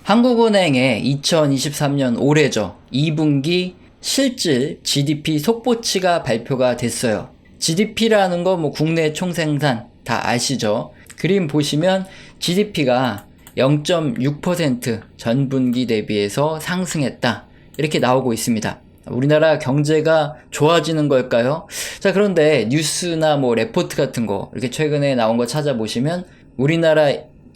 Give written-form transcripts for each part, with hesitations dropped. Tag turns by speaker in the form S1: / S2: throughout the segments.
S1: 한국은행의 2023년 올해죠. 2분기 실질 GDP 속보치가 발표가 됐어요. GDP라는 거 국내 총생산 다 아시죠? 그림 보시면 GDP가 0.6% 전분기 대비해서 상승했다. 이렇게 나오고 있습니다. 우리나라 경제가 좋아지는 걸까요? 자, 그런데 뉴스나 레포트 같은 거 이렇게 최근에 나온 거 찾아보시면 우리나라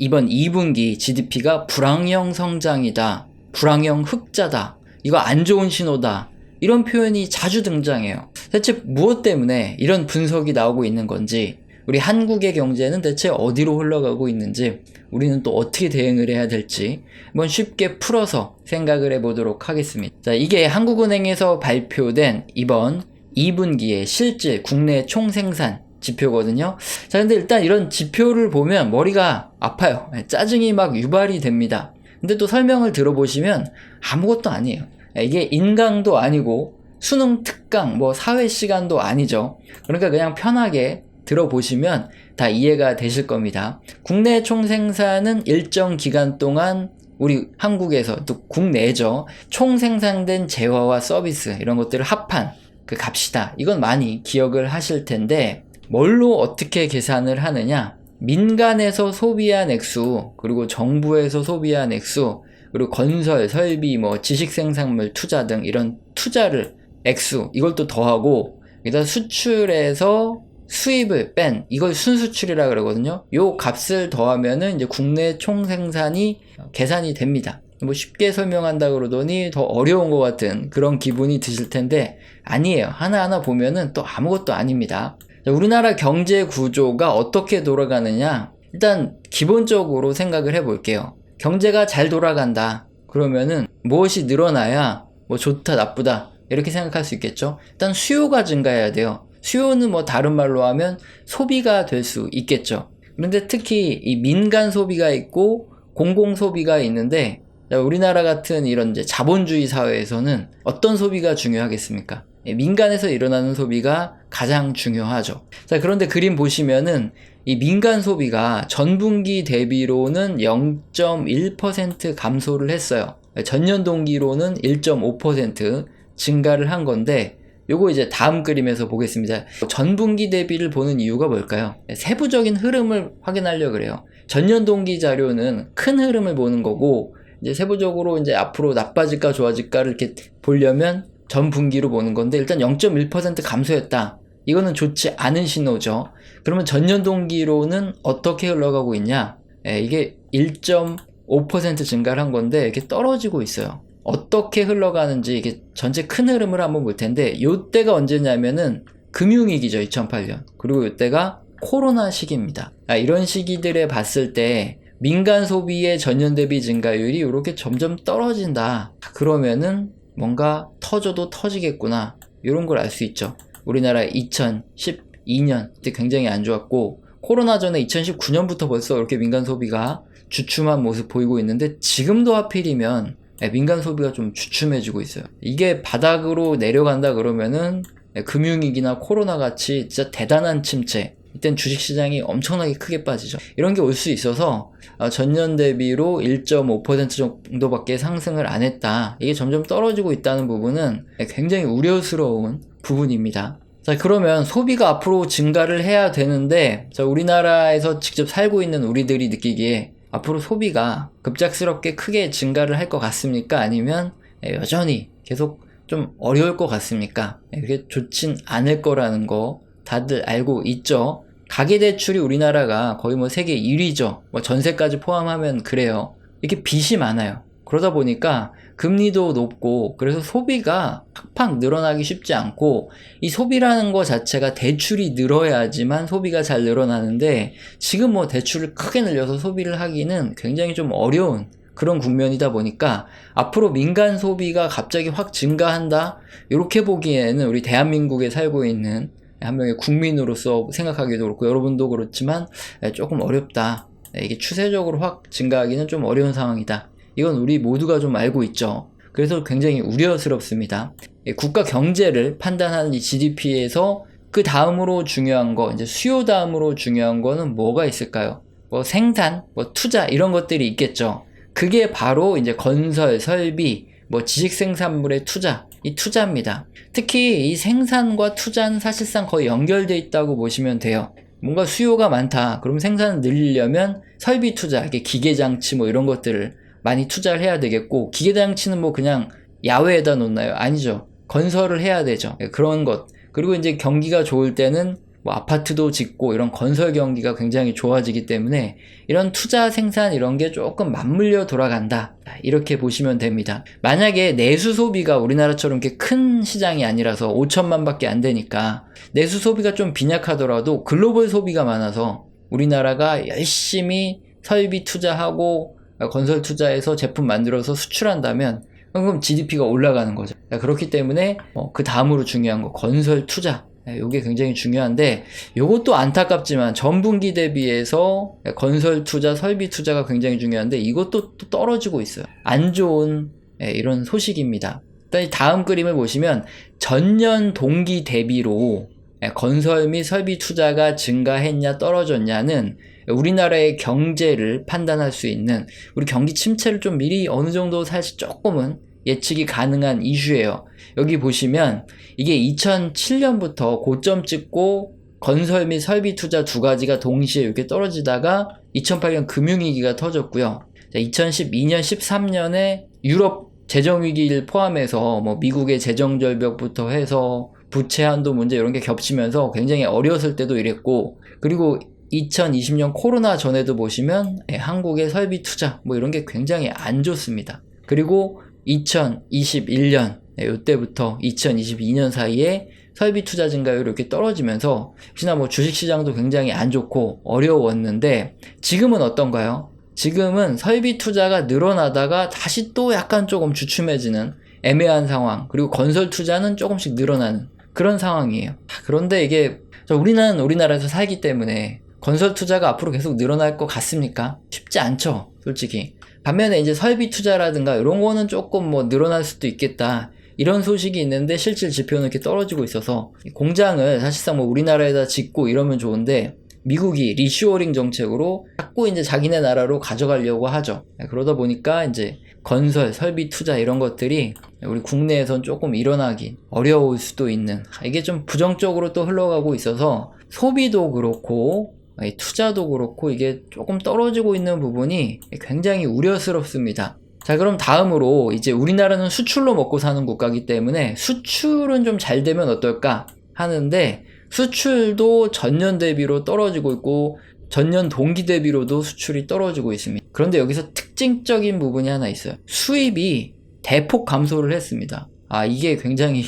S1: 이번 2분기 GDP가 불황형 성장이다. 불황형 흑자다. 이거 안 좋은 신호다. 이런 표현이 자주 등장해요. 대체 무엇 때문에 이런 분석이 나오고 있는 건지, 우리 한국의 경제는 대체 어디로 흘러가고 있는지, 우리는 또 어떻게 대응을 해야 될지 한번 쉽게 풀어서 생각을 해보도록 하겠습니다. 자, 이게 한국은행에서 발표된 이번 2분기의 실질 국내 총생산 지표거든요. 자, 근데 일단 이런 지표를 보면 머리가 아파요. 짜증이 막 유발이 됩니다. 근데 또 설명을 들어보시면 아무것도 아니에요. 이게 인강도 아니고 수능 특강, 사회 시간도 아니죠. 그러니까 그냥 편하게 들어보시면 다 이해가 되실 겁니다. 국내 총생산은 일정 기간 동안 우리 한국에서, 또 국내죠, 총생산된 재화와 서비스 이런 것들을 합한 그 값이다. 이건 많이 기억을 하실 텐데, 뭘로 어떻게 계산을 하느냐? 민간에서 소비한 액수, 그리고 정부에서 소비한 액수, 그리고 건설, 설비, 지식생산물 투자 등 이런 투자를 액수, 이걸 또 더하고, 여기다 수출에서 수입을 뺀, 이걸 순수출이라 그러거든요. 요 값을 더하면은 이제 국내 총생산이 계산이 됩니다. 쉽게 설명한다 그러더니 더 어려운 것 같은 그런 기분이 드실 텐데, 아니에요. 하나하나 보면은 또 아무것도 아닙니다. 우리나라 경제 구조가 어떻게 돌아가느냐, 일단 기본적으로 생각을 해볼게요. 경제가 잘 돌아간다 그러면은 무엇이 늘어나야 좋다 나쁘다 이렇게 생각할 수 있겠죠. 일단 수요가 증가해야 돼요. 수요는 다른 말로 하면 소비가 될 수 있겠죠. 그런데 특히 이 민간 소비가 있고 공공 소비가 있는데, 우리나라 같은 이런 이제 자본주의 사회에서는 어떤 소비가 중요하겠습니까? 민간에서 일어나는 소비가 가장 중요하죠. 자, 그런데 그림 보시면은 이 민간 소비가 전분기 대비로는 0.1% 감소를 했어요. 전년 동기로는 1.5% 증가를 한 건데, 요거 이제 다음 그림에서 보겠습니다. 전분기 대비를 보는 이유가 뭘까요? 세부적인 흐름을 확인하려고 그래요. 전년 동기 자료는 큰 흐름을 보는 거고, 이제 세부적으로 이제 앞으로 나빠질까 좋아질까를 이렇게 보려면 전 분기로 보는 건데, 일단 0.1% 감소했다. 이거는 좋지 않은 신호죠. 그러면 전년 동기로는 어떻게 흘러가고 있냐? 이게 1.5% 증가를 한 건데 이렇게 떨어지고 있어요. 어떻게 흘러가는지 이게 전체 큰 흐름을 한번 볼 텐데, 요때가 언제냐면은 금융위기죠, 2008년. 그리고 요때가 코로나 시기입니다. 이런 시기들에 봤을 때 민간 소비의 전년 대비 증가율이 이렇게 점점 떨어진다. 그러면은 뭔가 터져도 터지겠구나, 이런 걸 알 수 있죠. 우리나라 2012년 때 굉장히 안 좋았고, 코로나 전에 2019년부터 벌써 이렇게 민간 소비가 주춤한 모습 보이고 있는데, 지금도 하필이면 민간 소비가 좀 주춤해지고 있어요. 이게 바닥으로 내려간다 그러면은 금융위기나 코로나 같이 진짜 대단한 침체, 이땐 주식시장이 엄청나게 크게 빠지죠. 이런 게 올 수 있어서 전년 대비로 1.5% 정도밖에 상승을 안 했다. 이게 점점 떨어지고 있다는 부분은 굉장히 우려스러운 부분입니다. 자, 그러면 소비가 앞으로 증가를 해야 되는데, 우리나라에서 직접 살고 있는 우리들이 느끼기에 앞으로 소비가 급작스럽게 크게 증가를 할 것 같습니까? 아니면 여전히 계속 좀 어려울 것 같습니까? 그게 좋진 않을 거라는 거 다들 알고 있죠. 가계대출이 우리나라가 거의 세계 1위죠. 전세까지 포함하면 그래요. 이렇게 빚이 많아요. 그러다 보니까 금리도 높고, 그래서 소비가 팍팍 늘어나기 쉽지 않고, 이 소비라는 거 자체가 대출이 늘어야지만 소비가 잘 늘어나는데, 지금 대출을 크게 늘려서 소비를 하기는 굉장히 좀 어려운 그런 국면이다 보니까, 앞으로 민간 소비가 갑자기 확 증가한다, 이렇게 보기에는 우리 대한민국에 살고 있는 한 명의 국민으로서 생각하기도 그렇고, 여러분도 그렇지만 조금 어렵다. 이게 추세적으로 확 증가하기는 좀 어려운 상황이다. 이건 우리 모두가 좀 알고 있죠. 그래서 굉장히 우려스럽습니다. 국가 경제를 판단하는 이 GDP에서 그 다음으로 중요한 거, 이제 수요 다음으로 중요한 거는 뭐가 있을까요? 생산, 투자 이런 것들이 있겠죠. 그게 바로 이제 건설, 설비, 뭐 지식생산물의 투자, 이 투자입니다. 특히 이 생산과 투자는 사실상 거의 연결돼 있다고 보시면 돼요. 뭔가 수요가 많다. 그럼 생산을 늘리려면 설비 투자, 이게 기계장치 뭐 이런 것들을 많이 투자를 해야 되겠고, 기계장치는 뭐 그냥 야외에다 놓나요? 아니죠. 건설을 해야 되죠. 그런 것. 그리고 이제 경기가 좋을 때는 뭐 아파트도 짓고 이런 건설 경기가 굉장히 좋아지기 때문에 이런 투자 생산 이런 게 조금 맞물려 돌아간다. 이렇게 보시면 됩니다. 만약에 내수 소비가 우리나라처럼 이렇게 큰 시장이 아니라서 5천만 밖에 안 되니까 내수 소비가 좀 빈약하더라도 글로벌 소비가 많아서 우리나라가 열심히 설비 투자하고 건설 투자해서 제품 만들어서 수출한다면 그럼 GDP가 올라가는 거죠. 그렇기 때문에 그 다음으로 중요한 거 건설 투자. 이게 굉장히 중요한데 이것도 안타깝지만 전분기 대비해서 건설 투자, 설비 투자가 굉장히 중요한데 이것도 또 떨어지고 있어요. 안 좋은 이런 소식입니다. 일단 이 다음 그림을 보시면 전년 동기 대비로 건설 및 설비 투자가 증가했냐 떨어졌냐는 우리나라의 경제를 판단할 수 있는, 우리 경기 침체를 좀 미리 어느 정도 사실 조금은 예측이 가능한 이슈예요. 여기 보시면 이게 2007년부터 고점 찍고 건설 및 설비 투자 두 가지가 동시에 이렇게 떨어지다가 2008년 금융위기가 터졌고요. 2012년, 13년에 유럽 재정위기를 포함해서 뭐 미국의 재정절벽부터 해서 부채 한도 문제 이런 게 겹치면서 굉장히 어려웠을 때도 이랬고, 그리고 2020년 코로나 전에도 보시면 한국의 설비 투자 뭐 이런 게 굉장히 안 좋습니다. 그리고 2021년 이때부터 2022년 사이에 설비 투자 증가율이 이렇게 떨어지면서 혹시나 뭐 주식시장도 굉장히 안 좋고 어려웠는데 지금은 어떤가요? 지금은 설비 투자가 늘어나다가 다시 또 약간 조금 주춤해지는 애매한 상황, 그리고 건설 투자는 조금씩 늘어나는 그런 상황이에요. 그런데 이게 우리는 우리나라에서 살기 때문에 건설 투자가 앞으로 계속 늘어날 것 같습니까? 쉽지 않죠, 솔직히. 반면에 이제 설비 투자라든가 이런 거는 조금 뭐 늘어날 수도 있겠다, 이런 소식이 있는데 실질 지표는 이렇게 떨어지고 있어서 공장을 사실상 뭐 우리나라에다 짓고 이러면 좋은데 미국이 리쇼어링 정책으로 자꾸 이제 자기네 나라로 가져가려고 하죠. 그러다 보니까 이제 건설, 설비 투자 이런 것들이 우리 국내에선 조금 일어나기 어려울 수도 있는, 이게 좀 부정적으로 또 흘러가고 있어서 소비도 그렇고 투자도 그렇고 이게 조금 떨어지고 있는 부분이 굉장히 우려스럽습니다. 자, 그럼 다음으로 이제 우리나라는 수출로 먹고 사는 국가이기 때문에 수출은 좀 잘 되면 어떨까 하는데 수출도 전년 대비로 떨어지고 있고 전년 동기 대비로도 수출이 떨어지고 있습니다. 그런데 여기서 특징적인 부분이 하나 있어요. 수입이 대폭 감소를 했습니다. 이게 굉장히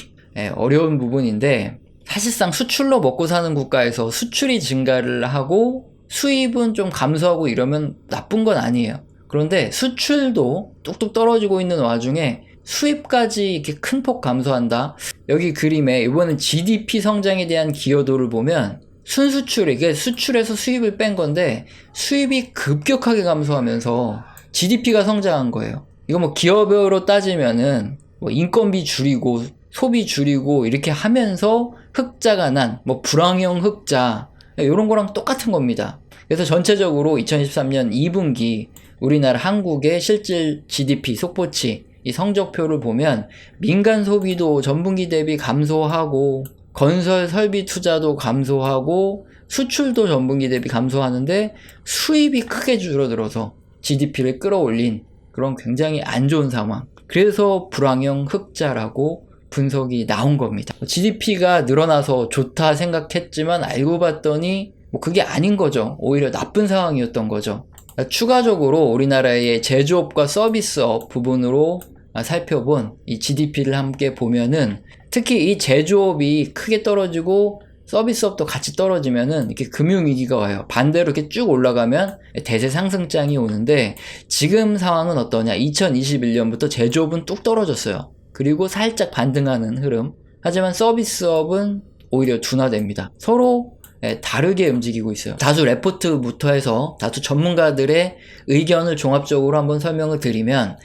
S1: 어려운 부분인데 사실상 수출로 먹고 사는 국가에서 수출이 증가를 하고 수입은 좀 감소하고 이러면 나쁜 건 아니에요. 그런데 수출도 뚝뚝 떨어지고 있는 와중에 수입까지 이렇게 큰 폭 감소한다. 여기 그림에 이번엔 GDP 성장에 대한 기여도를 보면 순수출, 이게 수출에서 수입을 뺀 건데 수입이 급격하게 감소하면서 GDP가 성장한 거예요. 이거 뭐 기업으로 따지면은 뭐 인건비 줄이고 소비 줄이고 이렇게 하면서 흑자가 난 뭐 불황형 흑자 이런 거랑 똑같은 겁니다. 그래서 전체적으로 2023년 2분기 우리나라 한국의 실질 GDP 속보치 이 성적표를 보면 민간 소비도 전분기 대비 감소하고 건설 설비 투자도 감소하고 수출도 전분기 대비 감소하는데 수입이 크게 줄어들어서 GDP를 끌어올린 그런 굉장히 안 좋은 상황. 그래서 불황형 흑자라고 분석이 나온 겁니다. GDP가 늘어나서 좋다 생각했지만 알고 봤더니 뭐 그게 아닌 거죠. 오히려 나쁜 상황이었던 거죠. 추가적으로 우리나라의 제조업과 서비스업 부분으로 살펴본 이 GDP를 함께 보면은 특히 이 제조업이 크게 떨어지고 서비스업도 같이 떨어지면은 이렇게 금융위기가 와요. 반대로 이렇게 쭉 올라가면 대세 상승장이 오는데 지금 상황은 어떠냐? 2021년부터 제조업은 뚝 떨어졌어요. 그리고 살짝 반등하는 흐름. 하지만 서비스업은 오히려 둔화됩니다. 서로 다르게 움직이고 있어요. 다수 레포트부터 해서 다수 전문가들의 의견을 종합적으로 한번 설명을 드리면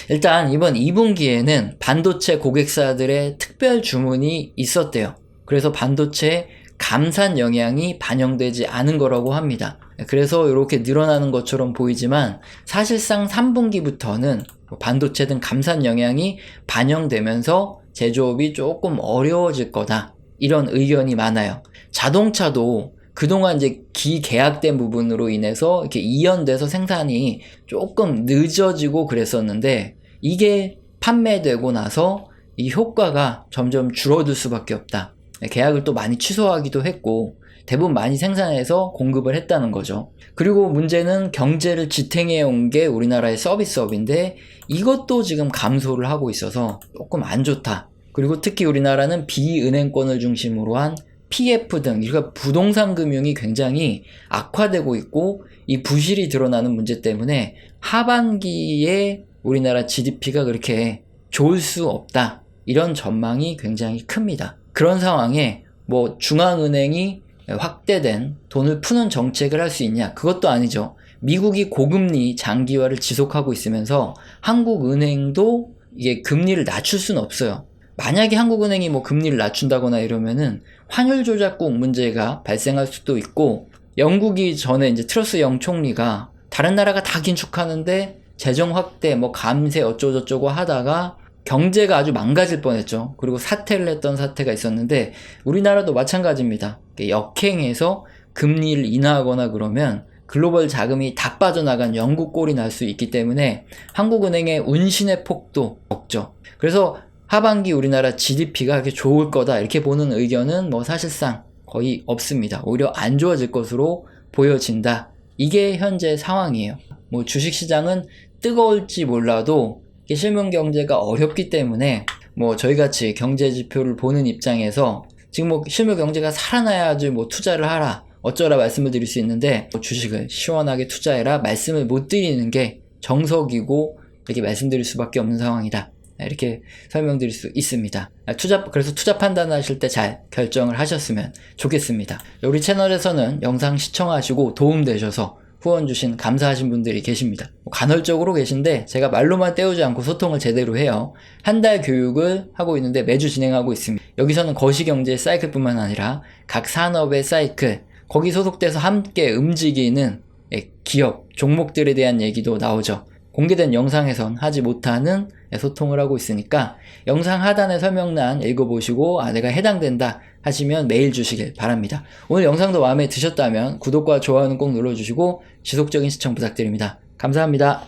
S1: 일단 이번 2분기에는 반도체 고객사들의 특별 주문이 있었대요. 그래서 반도체 감산 영향이 반영되지 않은 거라고 합니다. 그래서 이렇게 늘어나는 것처럼 보이지만 사실상 3분기부터는 반도체 등 감산 영향이 반영되면서 제조업이 조금 어려워질 거다. 이런 의견이 많아요. 자동차도 그동안 이제 기계약된 부분으로 인해서 이렇게 이연돼서 생산이 조금 늦어지고 그랬었는데 이게 판매되고 나서 이 효과가 점점 줄어들 수밖에 없다. 계약을 또 많이 취소하기도 했고 대부분 많이 생산해서 공급을 했다는 거죠. 그리고 문제는 경제를 지탱해 온 게 우리나라의 서비스업인데 이것도 지금 감소를 하고 있어서 조금 안 좋다. 그리고 특히 우리나라는 비은행권을 중심으로 한 PF 등 그러니까 부동산 금융이 굉장히 악화되고 있고 이 부실이 드러나는 문제 때문에 하반기에 우리나라 GDP가 그렇게 좋을 수 없다. 이런 전망이 굉장히 큽니다. 그런 상황에 뭐 중앙은행이 확대된 돈을 푸는 정책을 할 수 있냐? 그것도 아니죠. 미국이 고금리 장기화를 지속하고 있으면서 한국은행도 이게 금리를 낮출 수는 없어요. 만약에 한국은행이 뭐 금리를 낮춘다거나 이러면은 환율 조작국 문제가 발생할 수도 있고 영국이 전에 이제 트러스 영 총리가 다른 나라가 다 긴축하는데 재정 확대 뭐 감세 어쩌고저쩌고 하다가 경제가 아주 망가질 뻔했죠. 그리고 사퇴를 했던 사태가 있었는데 우리나라도 마찬가지입니다. 역행해서 금리를 인하하거나 그러면 글로벌 자금이 다 빠져나간 영국 꼴이 날 수 있기 때문에 한국은행의 운신의 폭도 적죠. 그래서 하반기 우리나라 GDP가 그렇게 좋을 거다 이렇게 보는 의견은 뭐 사실상 거의 없습니다. 오히려 안 좋아질 것으로 보여진다. 이게 현재 상황이에요. 뭐 주식시장은 뜨거울지 몰라도 실물 경제가 어렵기 때문에 뭐 저희같이 경제 지표를 보는 입장에서 지금 뭐 실물 경제가 살아나야지 뭐 투자를 하라 어쩌라 말씀을 드릴 수 있는데 뭐 주식을 시원하게 투자해라 말씀을 못 드리는 게 정석이고 이렇게 말씀드릴 수밖에 없는 상황이다. 이렇게 설명드릴 수 있습니다. 그래서 투자 판단하실 때 잘 결정을 하셨으면 좋겠습니다. 우리 채널에서는 영상 시청하시고 도움되셔서 후원 주신 감사하신 분들이 계십니다. 간헐적으로 계신데 제가 말로만 때우지 않고 소통을 제대로 해요. 한 달 교육을 하고 있는데 매주 진행하고 있습니다. 여기서는 거시경제 사이클뿐만 아니라 각 산업의 사이클, 거기 소속돼서 함께 움직이는 기업, 종목들에 대한 얘기도 나오죠. 공개된 영상에선 하지 못하는 소통을 하고 있으니까 영상 하단의 설명란 읽어보시고 내가 해당된다 하시면 메일 주시길 바랍니다. 오늘 영상도 마음에 드셨다면 구독과 좋아요는 꼭 눌러주시고 지속적인 시청 부탁드립니다. 감사합니다.